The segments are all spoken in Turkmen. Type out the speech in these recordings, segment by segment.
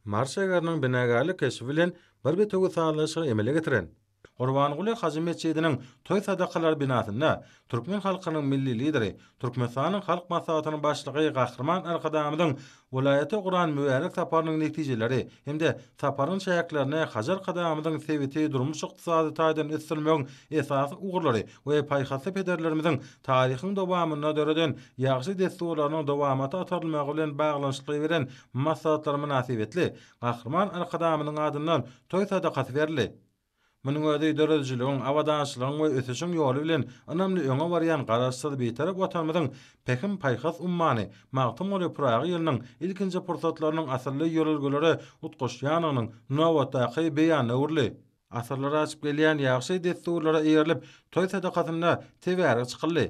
Mars şäheriniň binägärlik keşfi bilen bir betogy sağlaşygy emele getiren Gurbanyguly Hazy Mescidining toý sadakalar binasynda Türkmen halkynyň milli lideri, Türkmenistanyň halk maslahatynyň başlygy Gahrman Arkadamyň vilayaty Guran mübarek saparynyň netijeleri hemde saparyň şäherlerine Hajar Kadamyň sebiti durmuş ykdysady taýdan ösürmegiň esasy ugurlary we paýhasy pederlerimiziň taryhyň dowamyna döreden ýagşy desturlarynyň dowamaty atyrylmagy bilen baglanyşly beren maslahatlar münasibetli Gahrman Arkadamyň adyndan toý sadakasy berildi. Munyň özi döredijiligin, awadançylygyň we ösüşiň ýoly bilen önämli öňe barýan garaşsyz beýtarap watanymyzyň pekim paýhas ummany magtym boly Praga ýylynyň ilkinji pursatlarynyň asyrly ýörelgeleri utgaşýanynyň nowatdaky beýany urly. Asyrlara açyp gelýän ýagşy desturlara eýerilip toý sadakasynda tebäri çykyldy.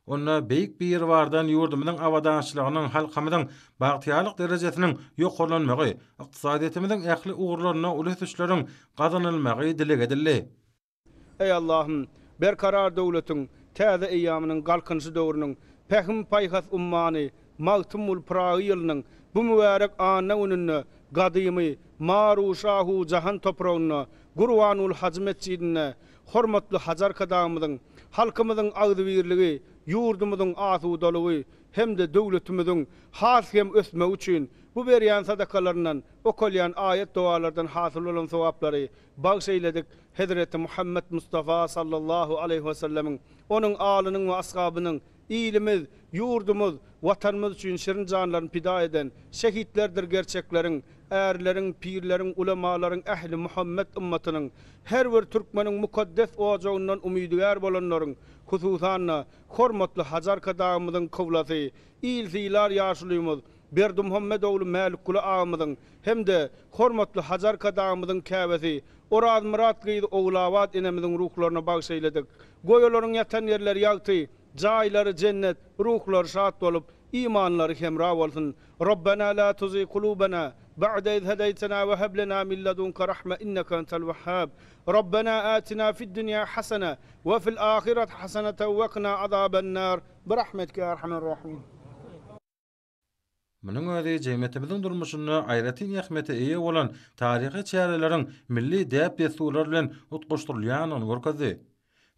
Onna beýik bir ýerwardan ýurdumyzyň awadançylygynyň halkymyzyň bagtyýarlyk derejesiniň ýokarlanmagy, ykdysadiyetimiziň ähli ugurlaryna ulusuşlaryň gazanylmagy dile gedildi. Ey Allah'ım, berkarar döwletiň täze eýamynyň galkynşy döwrüniň pähim paýhas ummany magtymul Praga ýylynyň bu mübarek ana önünde gadymy maruşahu jahan topragyna Gurwanul Hazy Mescidine hormatly Hajar Kadamyň halkymyzyň agdy birligi ýurdumyzyň asudalygy hemde döwletimiziň haskem ösme üçin bu berýän sadakalaryndan okulýan ayet dualardan hasyl bolan sowaplary bagşeýledik. Hazreti Muhammed Mustafa sallallahu aleyhi ve sellemin onun alynyň we ashabynyň ilimiz, ýurdumyz, watanymyz üçin şirin janlaryny pida eden şehitlerdir gerçekleriň, ärleriň, pirleriň, ulamalaryň, ähli Muhammed ummatynyň her bir türkmeniň mukaddes ojagyndan umydygär bolanlaryň, hususan hormatly Hajar Kadamyň kowlasy, ilzilar ýaşulymyz Berdi Muhammed oğlu Mälikul ağamyzyň hemde hormatly Hajar Kadamyň käbesi Oraz Murat gyýdy oglawat enemiziň ruhlaryna bagşaýladyk. Goýalaryň ýatan ýerleri ýagty, jaýlary cennet, ruhlary şat bolup, imanlary hemra bolsun. Rabbana la tuzigh qulubana ba'da idh hadaytana ve hab lana min ladunka rahma innaka antal wahhab. Rabbana atina fid dunya hasana ve fil ahireti hasanatan ve qina azaban nar. Bi rahmetika ya erhamer rahimin. Munyň özi jemgyýetimiziň durmuşyny aýratyn ähmete eýe bolan taryhy çäreleriň milli däp desturlar bilen utgaşdyrylýanyny görkezdi.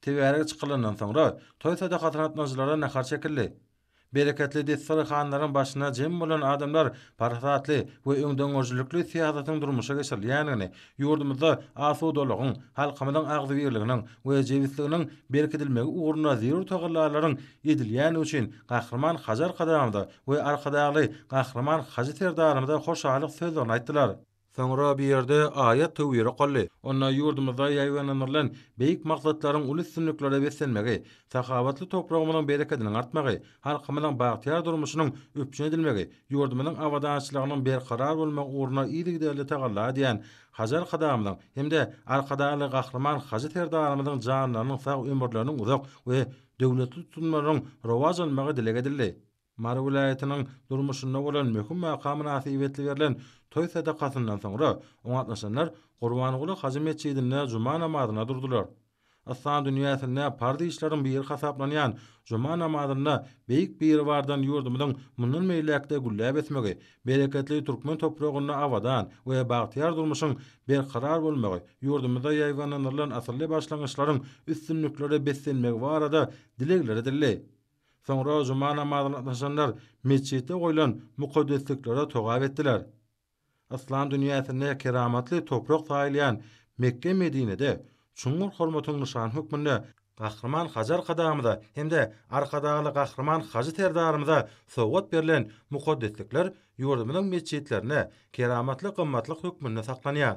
Tebäri çykylandan soňra toý sadakatynatnarylara nähar çekildi. Bereketli desturxanlaryň başyna jem bolan adamlar parasatly we öňden özlükli siýasatyň durmuşa geçirilýäni, ýurdumyzda asudalygyň, halkymyzyň agzy birliginiň we jewitliginiň berkidilmegi uguruna zerur tagallarlaryň edilýäni üçin Gahrman Hajar Kadamyda we arkadaly Gahrman Hazy Serdarymyza hoşalyk sözlerini aýtdylar. Soňra bir ýerde aýat töwýeri golly. Onda ýurdumyzda ýaýlanýan beýik maksatlaryň ulus sünnüklere beslenmegi, sahawatly topragymyň bereketiniň artmagy, halkymyň bagtyar durmuşynyň öpçün edilmegi, ýurdumyň awadançylygynyň berkarar bolmagy uguruna ýygydy tagalla diýen Hajar Kadamyň hemde arkadaly Gahrman Hazy Serdarymyň janlarynyň sag ömürleriniň uzak we döwletli tutumlarynyň rowajlanmagy dile gedildi. Mar vilayatynyň durmuşynda bolan möhüm makamy nasibetli berilen toý sadakasyndan soňra oňatnaşanlar Gurbanyguly Hazy Mescidine juma namazyna durdular. Aslan dünýäsinde pardy işleriň bir hasaplanýan juma namazyna beýik bir wardan ýurdumyzyň mundan meýlekde gülläp etmegi, bereketli türkmen topragyna awadan we bagtyar durmuşyň berkarar bolmagy, ýurdumyzda ýaýlanýan asyrly başlangyçlaryň üstünlükleri beslenmegi barada dilekler edildi. Soňra juma namazyna atnaşanlar mesçitde goýulan mukaddesliklere togap etdiler. Aslan dünýäsinde keramatly toprak taýylýan Mekke Medine'de çuňur hormatyň nişan hökmünde Gahrman Hajar Kadamyda hemde arkadaly Gahrman Hazy Serdarymyza sowgat berilen mukaddeslikler ýurdumyň mesçitlerine keramatly gymmatlyk hökmünde saklanýar.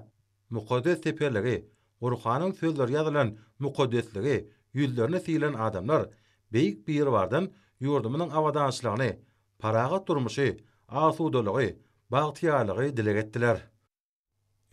Mukaddes teperligi, Gur'anyň sözleri ýazylan mukaddesligi, ýüzlerini silen adamlar beýik bir wardan ýurdumyň awadançylygyny, paragat durmuşy, asudalygy, bagtyarlygy dile getdiler.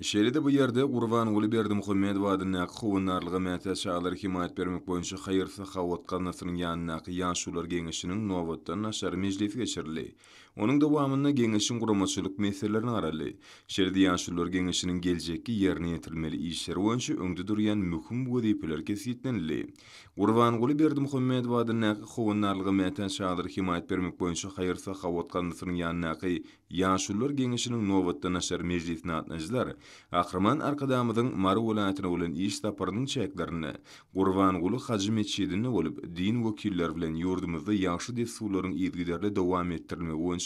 Şeýle-de bu ýerde Gurbanguly Berdi Muhammed wadyna howunarlygy mäte şaýlary himayet bermek boýunça haýyr sahawat ganasynyň ýanyna ýaşular geňişiniň nowatdan naşar mejlisi geçirildi. Onun dowamyna geňeşiň guramaçylyk meselelerini araly. Şerdi ýaşullar geňeşiniň geljekki ýerine ýetirilmeli işleri boýunça öňde durýan möhüm wezipeler kesitlenli. Gurbanguly Berdimuhammedow adyny howunarlygy mäten şagyr himayet bermek boýunça haýyrsa hawat kandysynyň ýanynaky ýaşullar geňeşiniň nowatda naşar mejlisine atnaşdylar. Ahryman arkadamyzyň Mary welaýatyna bolan iş taparynyň çeklerini Gurbanguly Haji meçidinde bolup din wekilleri bilen ýurdumyzda ýaşy dessurlaryň ýetgiderli dowam etdirilmegi boýunça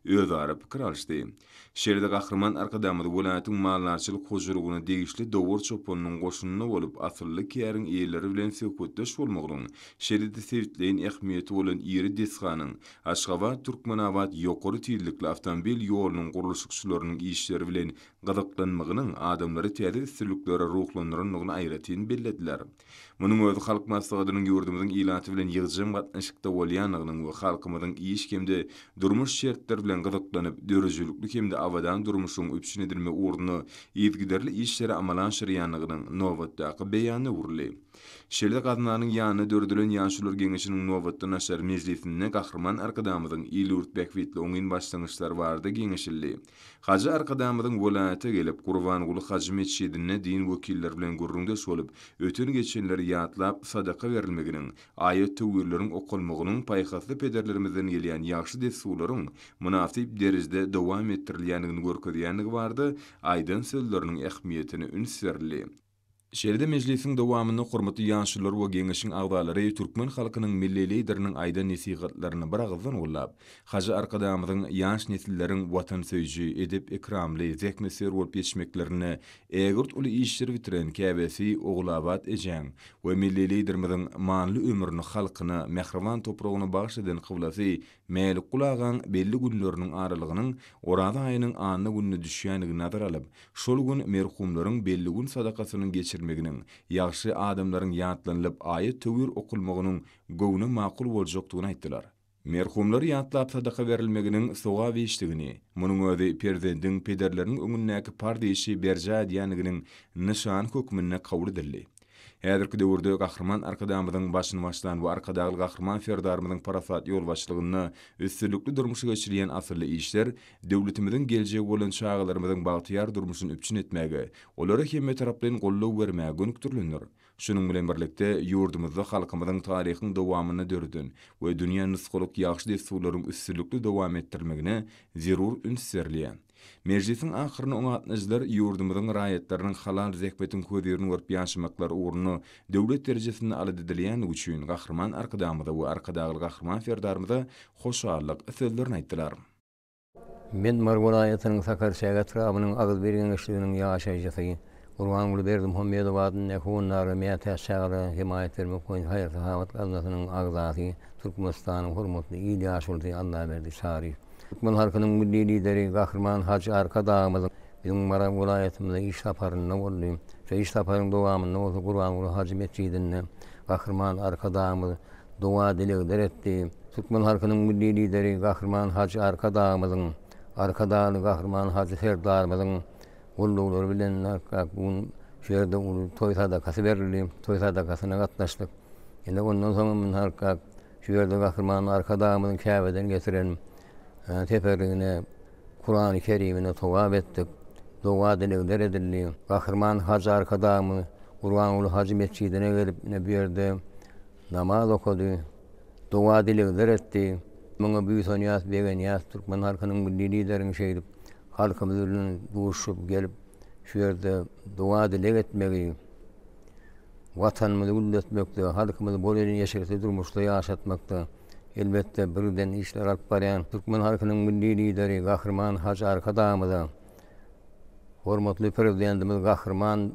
özara pikir alşdy. Şerde Ahryman arkadamyzy welaýatyň mallarçylyk hojurlygyna degişli dowur çopanynyň goşunyna bolup asylly käriň eýleri bilen söhbetdeş bolmagynyň şerde sevitleýin ähmiýeti bolan ýeri desganyň Aşgabat Türkmenabad ýokary tiýillikli avtomobil ýolunyň guruluşçylarynyň işleri bilen gyzyklanmagynyň adamlary täze üstünliklere ruhlandyrynyny aýratyn bellediler. Munyň özü halk maslahatynyň ýurdumyzyň ilaty bilen ýygyjym gatnaşykda bolýanynyň we halkymyzyň iş kemde durmuş şertleri bilen gyzyklanyp dörejülikli kemde awadan durmuşyň üpsün edilme urny ýetgiderli işleri amalan şirýanynyň nowatdaky beýany urly. Şerde gadynlaryň ýanyna dördülen ýaşular geňeşiniň nowatda naşar mejlisinde Gahryman arkadamyzyň ýylgurt bekwitli oňyn başlangyçlary bardy geňeşildi. Haji arkadamyzyň welaýaty gelip Gurbanguly Haji meçidine din wekilleri bilen gurrunda solup ötün geçenleri ýatlap sadaka berilmeginiň, aýat töwürleriň okulmagynyň paýhasly pederlerimizden gelýän ýaşy dessurlaryň munasip derizde dowam etdirilýändigini görkezýänligi bardy. Aýdan sözleriniň ähmiýetini ünsürli. Şerde mejlisiň dowamyny hormatly ýaşylar we geňeşiň agdalary türkmen halkynyň milli lideriniň aýdan nesihatlaryny bir agzdan gollap, Haji arkadamyzyň ýaş nesilleriň watan söýji edip ikramly zekmeser bolup ýetişmeklerini egurt uly işleri bitiren käbesi oglabat ejen we milli liderimiziň manly ömrüni halkyna mehriban topragyna bagşladan kyblasy mäli kulagan belli günleriniň aralygynyň orada aýynyň anyny gününe düşýänligi nazar alyp, şol gün merhumlaryň belli gün sadakasynyň geçirmeginiň, ýaşy adamlaryň ýatlanylyp aýat töwür okulmagynyň gowuna makul boljakdygyny aýtdylar. Merhumlar ýatlap sadaka berilmeginiň sowap işdigini, munyň özi perzendiň pederleriniň öňündäki pardyşy berja diýänliginiň nişan hökmüne kabul edildi. Häzirki döwürde Gahryman arkadamyzyň başyny başlan we arkadagy Gahryman ferdarmyzyň parasat ýol başlygyny üstünlikli durmuşy geçirýän asyrly işler döwletimiziň geljegi bolan çağlarymyzyň bagtyar durmuşyny üpçün etmäge, olary hemme tarapdan gollaw bermäge gönükdirlendir. Şunun bilen birlikde ýurdumyzda halkymyzyň taryhyň dowamyny dördün we dünýä nusgalyk ýaşy dessurlaryň üstünlikli dowam etdirmegine zerur ünsürlýär. Mejlisiň ahyryny oňatnaşdylar ýurdumyzyň raýatlarynyň halal zekbetin köderini görüp ýaşamaklary uğruna döwlet derejesinde aladydylýan üçin Gahryman arkadamyda we arkadagy Gahryman ferdarmyda hoşallyk sözlerini aýtdylar. Men Mar welaýatynyň Sakar şäher etrabynyň agyz bergen işliginiň ýaşaýjysy Gurbanguly Berdimuhammedow adyny howunary mätä şäher himayet bermek boýunça haýyrly hawat gaznasynyň agzasy Türkmenistanyň hormatly ýyly ýaşuldy Allah berdi şary. Türkmen halkynyň milli lideri Gahryman Haji arkadamyzyň bizim Mara welaýatymyzda iş taparyny boldy. Şo iş taparynyň dowamyny Gurbanguly Haji meçidinde Gahryman arkadamyzy dowa dilegler etdi. Türkmen halkynyň milli lideri Gahryman Haji arkadamyzyň arkadagy Gahryman Haji ferdarmyzyň gollawlary bilen bugün şerde toý sadakasy berildi. Toý sadakasyna gatnaşdyk. Ende ondan soň men halka şu yerde Gahryman arkadamyzyň käbeden getiren teperine Kur'an-ı Kerimine towap etdik. Dowa dilegler edildi. Gahryman Haji arkadamy Gurbanguly Haji meçidine gelip bu ýerde namaz okudy. Dowa dilegler etdi. Muňa büýük ýas begen ýas türkmen halkynyň milli liderini şeýdip halkymyz bilen buluşup gelip şu ýerde dowa dileg etmegi, watanymyzy gülletmekde, halkymyzy bol ýerine ýaşaýan durmuşda ýaşatmakda elbetde birden işler alyp barýan türkmen halkynyň milli lideri Gahryman Haji arkadamyza hormatly prezidentimiz Gahryman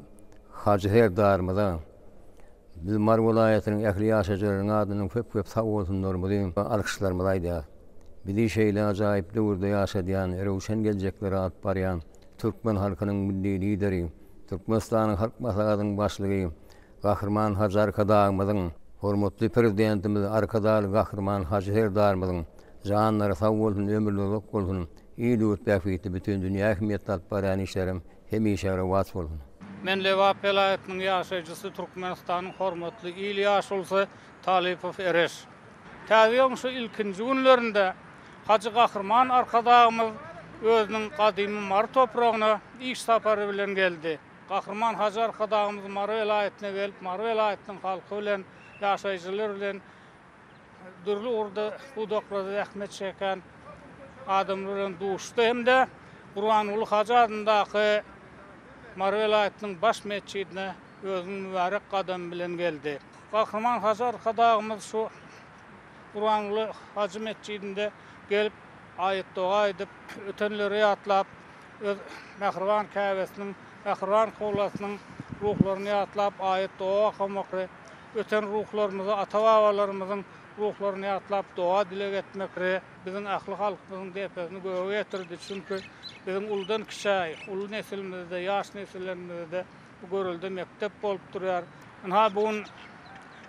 Haji ferdarmyza biz Mar welaýatynyň ähli ýaşaýjylarynyň adynyň köp sag bolsunlar diýip alkışlarymyzy aýdýar. Bizi şeýle ajaýyp döwürde ýaşadýan, rewşen geljekleri alyp barýan türkmen halkynyň milli lideri, Türkmenistanyň halk maslahatynyň başlygy Gahryman Haji arkadamyzyň hormatly prezidentimiz arkadaly Gahryman Haji ferdarmyzyň janlary sag bolsun, ömürleri uzak bolsun, ýyly täfiti bütün dünýä ähmiýet alyp barýan işlerim hemişe rewat bolsun. Men Lewap welaýatynyň ýaşaýjysy Türkmenistanyň hormatly ýyly ýaşulsy Talypow Ereş. Täze şu ilkinji günlerinde Hacı Kahraman arkadağımız özünün kadimi Marı toprağına ilk saparı bilen geldi. Kahraman Hacı arkadağımız Marı velayetine gelip Marı velayetinin halkı bilen, yaşayıcılar bilen dürlü orada bu doklarda zahmet çeken adamların duştu hem de Kur'an-ı Hacı adındaki Marı velayetinin baş mescidine özünün mübarek kadem bilen geldi. Kahraman Hacı arkadağımız şu Kur'an-ı Hacı mescidinde gelip ayet dua edip ötenleri atlap Mehriban Kâbesinin Mehriban Kowlasının ruhlarını atlap ayet dua okumakre öten ruhlarımızı ata-babalarımızın ruhlarını atlap dua dile etmekre bizim ahli halkımızın defesini göğe getirdi çünkü bizim uldan kişay ulu nesilimizde yaş nesillerimizde bu görüldü mektep bolup durar. Ha bugün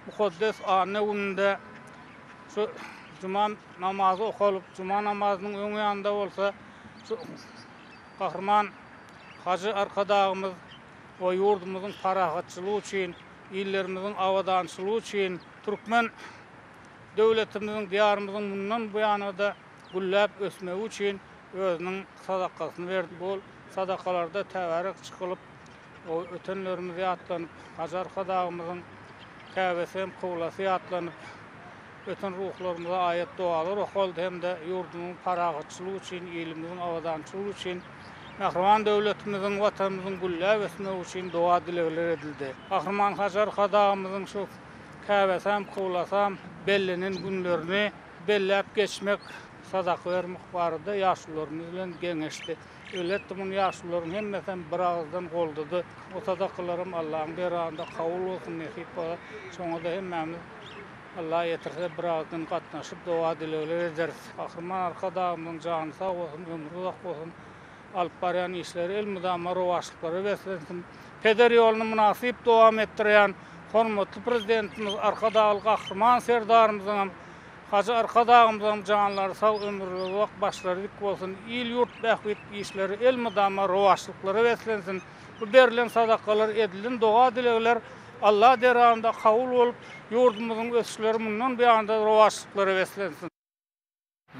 mukaddes anne gününde şu Cuma namazı okuulup, Cuma namazının ön yanında olsa, şu Kahraman Hacı arkadağımız o yurdumuzun parahatçılığı için, illerimizin avadançılığı için, Türkmen devletimizin, diyarımızın bundan bu yana da güllep ösmeği için özünün sadakasını verdi. Bu sadakalarda tevarik çıkılıp, o ötenlerimize atlanıp, Hacı arkadağımızın Kâbesi hem Kıblası atlanıp, öten ruhlarımıza ayet dualar okuldu hem de yurdumun parahatçılığı için, ilimizin avadançılığı için, Mehriban devletimizin, vatanımızın güllep ösmeği için dua dileğler edildi. Kahraman Hacı arkadağımızın şu Kâbesem, Kıblasam bellinin günlerini bellep geçmek, sadaka vermek vardı, yaşlılarımızla genişti. Öylettim onun yaşlıların hemmeten bir ağızdan koldadı. O sadakalarım Allah'ın bir ağında kavul olsun nesip ola. Sonra da hemmemiz Allah yetirse bir ağızdan katnaşıp dua dileğler ederiz. Kahraman arkadağımın canı sağ olsun, ömrü uzak olsun. Alıp barayan işleri, ilmidama rovaşlıkları beslensin. Peder yolunu münasip devam ettiren hormatly prezidentimiz arkadağlı Kahraman serdarımızın Hacı arkadağımızın canları sağ ömürlü uzak başları dik olsun. İl yurt behvit işleri, ilmidama rovaşlıkları beslensin. Bu berilen sadakalar edilin, dua dileğler Allah derağında kavul olup yurdumuzun ösüşleri bundan bir anda rovaşlıkları beslensin.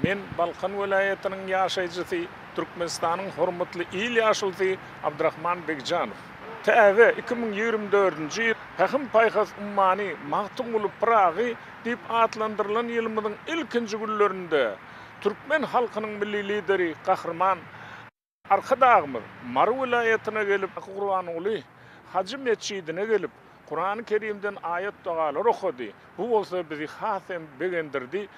Men Balkan vilayetinin yaşayıcısı, Türkmenistan'ın hormatly il yaşlısı Abdurrahman Bekjanov. Täze 2024-nji ýyl Häkim Paýhas ummany Magtumul Pragy diýip atlandyrılan ýylymyzyň ilkinji günlerinde Türkmen halkynyň milli lideri Kahraman arkadağymyz Marı vilayetine gelip Kur'an-ı Hacı mescidine gelip Kur'an-ı Kerim'den ayet dualar okudy. Bu bolsa bizi hasem begendirdi,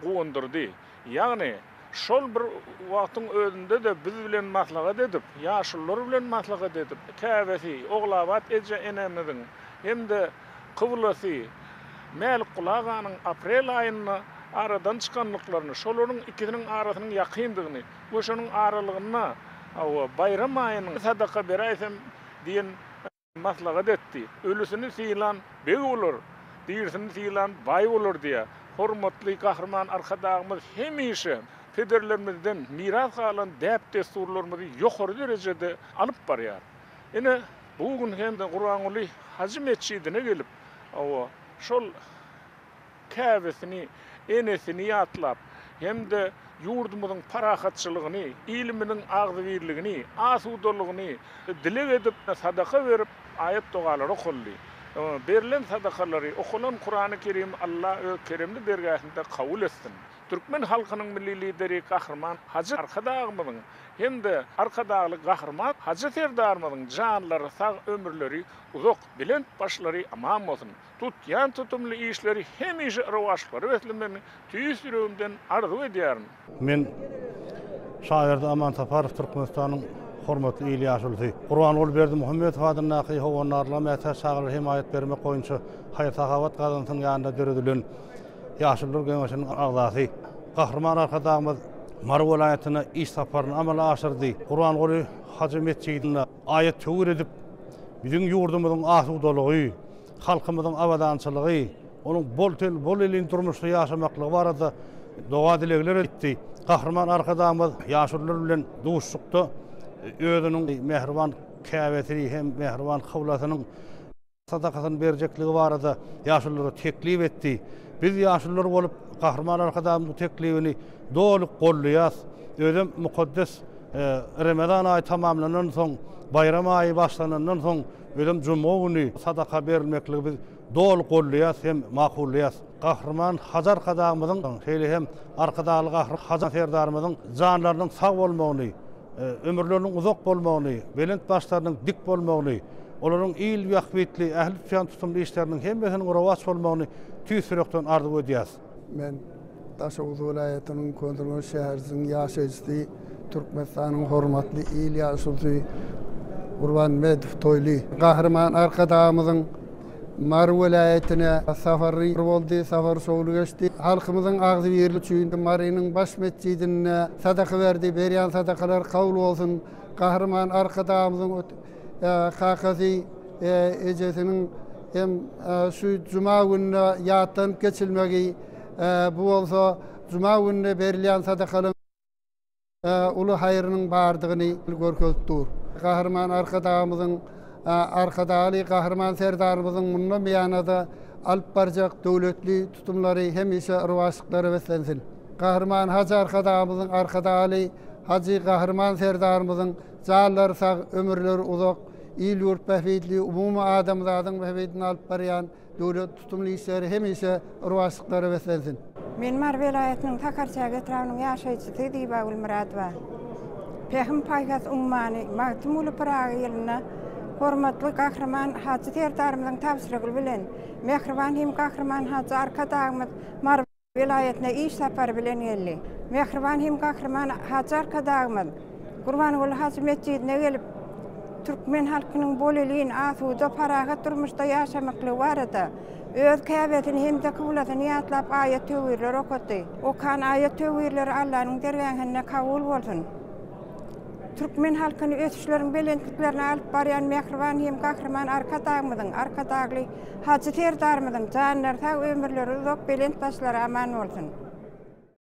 gowundurdy. Ýagny şol bir wagtyň özünde de biz bilen maslahat edip, ýaşlylar bilen maslahat edip, Kâbesi, Oglabat eje enemiziň hem-de Kıblası, Mäl Kulaganyň aprel aýyna aradan çykanlyklaryny, şolaryň ikisiniň arasynyň ýakyndygyny, oşanyň aralygyna bayram aýynyň sadaka beräýsem diýen maslahat etdi. Ölüsini sylan beg bolar, diýersini sylan bay bolar diýe. Hormatly Kahraman arkadağymyz hemişe pederlerimizden miras kalan däp desturlarymyzy ýokary derejede alyp barýar. Ene bugün hem-de Kur'an-ı Hacı mescidine gelip şol Kâbesini, enesini ýatlap hem-de yurdumyzyň parahatçylygyny, ilminiň agzybirligini, asudalygyny dilek edip sadaka berip ayet dualar okuldy. Berilen sadakalary okulan Kur'an-ı Kerim Allah keremli dergähinde kabul etsin. Türkmen halkynyň milli lideri Kahraman Hacı arkadağymyzyň hem-de arkadağly Kahraman Hacı serdarymyzyň janlary sag ömürleri uzak bilen başlary aman bolsun. Tutýan tutumly işleri hemişe rowaşlary beslenmeni tüýüs ýüregimden arzu edýärin. Men şaýerdi Aman Taparow Türkmenistanyň hormatly il ýaşulysy. Kur'an berdi Muhammed hadynaky howanlarla mätä saglyr himayet bermek goýunça haýy tahawat gazansyň ýanynda döredilen ýaşullar geňeşiniň agzasy. Kahraman arkadağymyz Marı vilayetyne iş saparyny amala aşyrdy. Kur'an Hacı mescidine ayet töwür edip bizim yurdumyzyň asudalygy, halkymyzyň awadançylygy, onuň bol elin durmuşda ýaşamaklygy barada dua dilegler etdi. Kahraman arkadağymyz ýaşullar bilen duşlukda özüniň Mehriban Kâbesini hem Mehriban Kıblasynyň sadakasyny berjekligi barada ýaşullara teklip etdi. Biz ýaşullar bolup Kahraman arkadaşımızın teklifini doluk golluyas. Özüm mukaddes Ramazan ayı tamamlanan soň, bayram ayı başlanandan soň özüm cuma günü sadaka berilmekli biz doluk golluyas hem makulluyas. Kahraman Hazar kadağımızın şeýle hem arkadaşly Hazar serdarymyzyň janlarynyň sag bolmagyny, ömürlerinin uzak bolmagyny, belent başlarynyň dik bolmagyny, olaryň ýyl wagtly ähli ýan tutumly işleriniň hemmesiniň rawaç bolmagyny tüýsürekden arzu edýäs. Men Taşoğuz vilayatynyň Kondurma şäheriniň ýaşaýjysy Türkmenistanyň hormatly ýyl ýaşaýjysy Urban Medif Toyly Kahraman arkadaşymyzyň Mar vilayetine safary boldy, safar soğulu geçti. Halkymyzyň agzy ýerli çüýünde Marynyň baş mescidine sadaka berdi, berýän sadakalar kabul bolsun. Kahraman arkadaşymyzyň kakasy ejesiniň hem şu cuma gününe ýatdan geçilmegi bu bolsa cuma gününe berilýän sadakalyň uly haýrynyň bardygyny görkezipdir. Kahraman arkadaşymyzyň arkadaşly Kahraman serdarymyzyň mundan beýanada alyp barjak döwletli tutumlary hemişe rowaslyklary beslensin. Kahraman Hacı arkadaşymyzyň arkadaşly Hacı Kahraman serdarymyzyň jallary sag, ömürleri uzak, ýyl ýurt bähbetli umumy adamzadyň bähbetini alyp barýan döwlet tutumly işleri hemişe rowaslyklary beslensin. Men Mar vilayatynyň Takarçaga etrafynyň ýaşaýjysy Diýbagul Muradova. Pehim paýgas ummany magtumuly Praga ýylyna hormatly Kahraman Hacı serdarymyzyň tapşyrygy bilen Mehriban hem Kahraman Hacı arkadaşymyz Mar vilayatyna iş sapary bilen geldi. Mehriban hem Kahraman Hacı arkadaşymyz Gurbanoğlu Hacı mescidine gelip Türkmen halkynyň boleliğini asuda paragat durmuşda ýaşamakly barada öz käbetini hem de kıblatyny ýatlap ayet töwürler okutdy. Okan ayet töwürleri Allahyň dergähine kabul bolsun. Türkmen halkyny ösüşleriň belentliklerini alyp barýan Mehriban hem Kahraman arkadaşymyzyň arkadaşly Hacı serdarymyzyň janlary sag, ömürleri uzak, belent başlary aman bolsun.